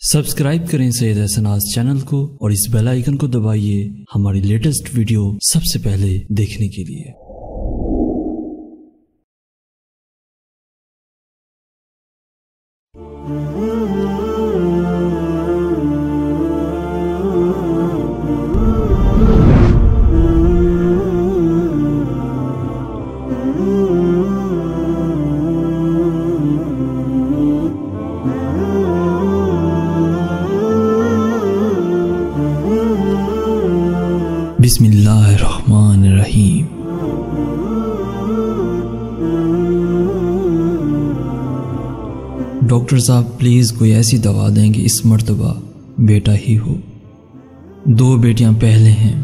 Subscribe کریں سید احسناز channel کو اور اس بیل آئیکن کو دبائیے ہماری لیٹسٹ ویڈیو سب سے پہلے دیکھنے کے لیے۔ بسم اللہ الرحمن الرحیم۔ ڈاکٹر صاحب پلیز کوئی ایسی دوا دیں کہ اس مرتبہ بیٹا ہی ہو۔ 2 بیٹیاں پہلے ہیں،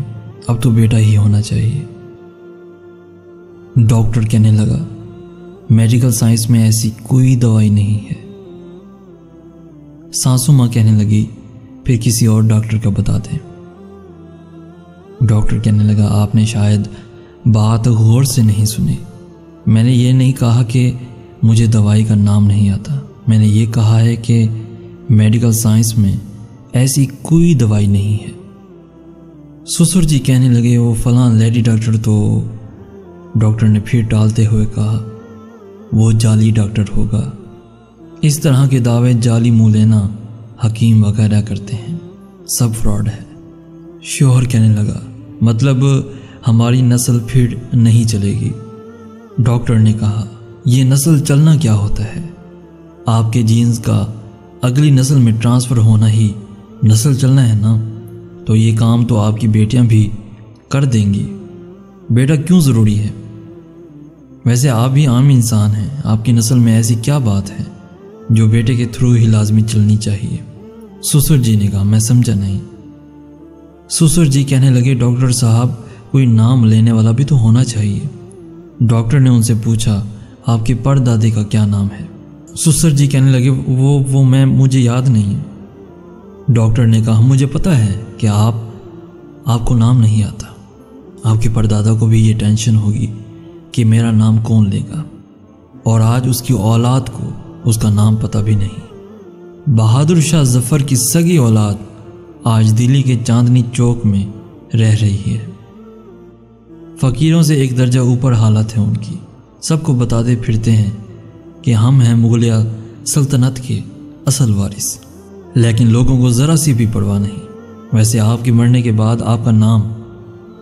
اب تو بیٹا ہی ہونا چاہیے۔ ڈاکٹر کہنے لگا میڈیکل سائنس میں ایسی کوئی دوائی نہیں ہے۔ ساسو ماں کہنے لگی پھر کسی اور ڈاکٹر کا بتا دیں۔ ڈاکٹر کہنے لگا آپ نے شاید بات غور سے نہیں سنی۔ میں نے یہ نہیں کہا کہ مجھے دوائی کا نام نہیں آتا، میں نے یہ کہا ہے کہ میڈیکل سائنس میں ایسی کوئی دوائی نہیں ہے۔ سسر جی کہنے لگے وہ فلاں لیڈی ڈاکٹر تو۔ ڈاکٹر نے پھر ٹالتے ہوئے کہا وہ جعلی ڈاکٹر ہوگا۔ اس طرح کے دعوے جعلی منہ لینا حکیم وغیرہ کرتے ہیں، سب فراڈ ہے۔ شوہر کہنے لگا مطلب ہماری نسل پھر نہیں چلے گی۔ ڈاکٹر نے کہا یہ نسل چلنا کیا ہوتا ہے؟ آپ کے جینز کا اگلی نسل میں ٹرانسفر ہونا ہی نسل چلنا ہے نا، تو یہ کام تو آپ کی بیٹیاں بھی کر دیں گی۔ بیٹا کیوں ضروری ہے؟ ویسے آپ بھی عام انسان ہیں، آپ کی نسل میں ایسی کیا بات ہے جو بیٹے کے تھرو ہی لازمی چلنی چاہیے؟ سسر جی نے کہا میں سمجھا نہیں۔ سسر جی کہنے لگے ڈاکٹر صاحب کوئی نام لینے والا بھی تو ہونا چاہیے۔ ڈاکٹر نے ان سے پوچھا آپ کے پردادے کا کیا نام ہے؟ سسر جی کہنے لگے وہ مجھے یاد نہیں۔ ڈاکٹر نے کہا مجھے پتہ ہے کہ آپ کو نام نہیں آتا، آپ کے پردادا کو بھی یہ ٹینشن ہوگی کہ میرا نام کون لے گا، اور آج اس کی اولاد کو اس کا نام پتہ بھی نہیں۔ بہادر شاہ ظفر کی سگی اولاد آج دلی کے چاندنی چوک میں رہ رہی ہے۔ فقیروں سے ایک درجہ اوپر حالت ہے ان کی، سب کو بتاتے پھرتے ہیں کہ ہم ہیں مغلیہ سلطنت کے اصل وارث، لیکن لوگوں کو ذرا سی بھی پرواہ نہیں۔ ویسے آپ کے مرنے کے بعد آپ کا نام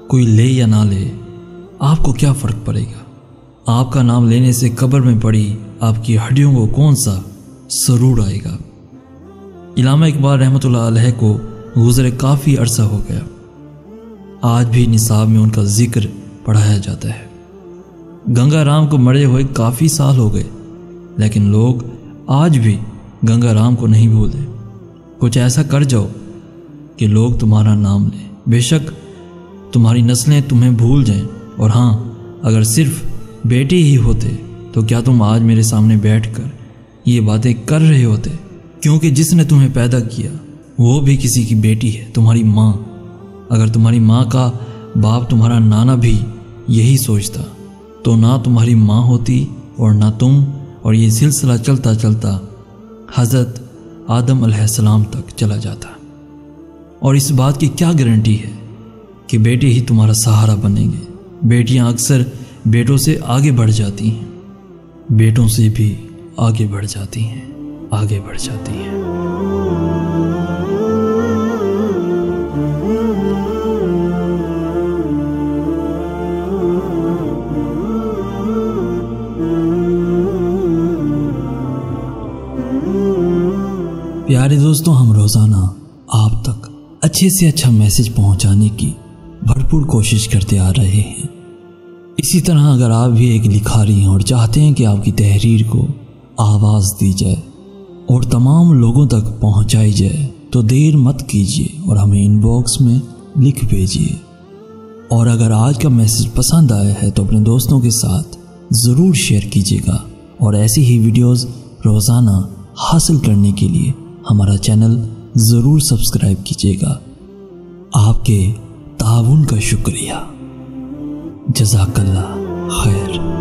کوئی لے یا نہ لے آپ کو کیا فرق پڑے گا؟ آپ کا نام لینے سے قبر میں پڑی آپ کی ہڈیوں کو کون سا سرور آئے گا؟ علامہ اقبال رحمۃ اللہ علیہ کو گزرے کافی عرصہ ہو گیا، آج بھی نصاب میں ان کا ذکر پڑھایا جاتا ہے۔ گنگا رام کو مرے ہوئے کافی سال ہو گئے، لیکن لوگ آج بھی گنگا رام کو نہیں بھولتے۔ کچھ ایسا کر جاؤ کہ لوگ تمہارا نام لیں، بے شک تمہاری نسلیں تمہیں بھول جائیں۔ اور ہاں، اگر صرف بیٹے ہی ہوتے تو کیا تم آج میرے سامنے بیٹھ کر یہ باتیں کر رہے ہوتے؟ کیونکہ جس نے تمہیں پیدا کیا وہ بھی کسی کی بیٹی ہے، تمہاری ماں۔ اگر تمہاری ماں کا باپ تمہارا نانا بھی یہی سوچتا تو نہ تمہاری ماں ہوتی اور نہ تم، اور یہ سلسلہ چلتا چلتا حضرت آدم علیہ السلام تک چلا جاتا۔ اور اس بات کی کیا گارنٹی ہے کہ بیٹے ہی تمہارا سہارا بنیں گے؟ بیٹیاں اکثر بیٹوں سے آگے بڑھ جاتی ہیں، بیٹوں سے بھی آگے بڑھ جاتی ہیں، آگے بڑھ جاتی ہیں۔ پیارے دوستوں، ہم روزانہ آپ تک اچھے سے اچھا میسج پہنچانے کی بھرپور کوشش کرتے آ رہے ہیں۔ اسی طرح اگر آپ بھی ایک لکھاری ہیں اور چاہتے ہیں کہ آپ کی تحریر کو آواز دی جائے اور تمام لوگوں تک پہنچائی جائے تو دیر مت کیجیے اور ہمیں ان باکس میں لکھ بھیجیے۔ اور اگر آج کا میسج پسند آیا ہے تو اپنے دوستوں کے ساتھ ضرور شیئر کیجیے گا، اور ایسی ہی ویڈیوز روزانہ حاصل کرنے کے لیے ہمارا چینل ضرور سبسکرائب کیجیے گا۔ آپ کے تعاون کا شکریہ، جزاک اللہ خیر۔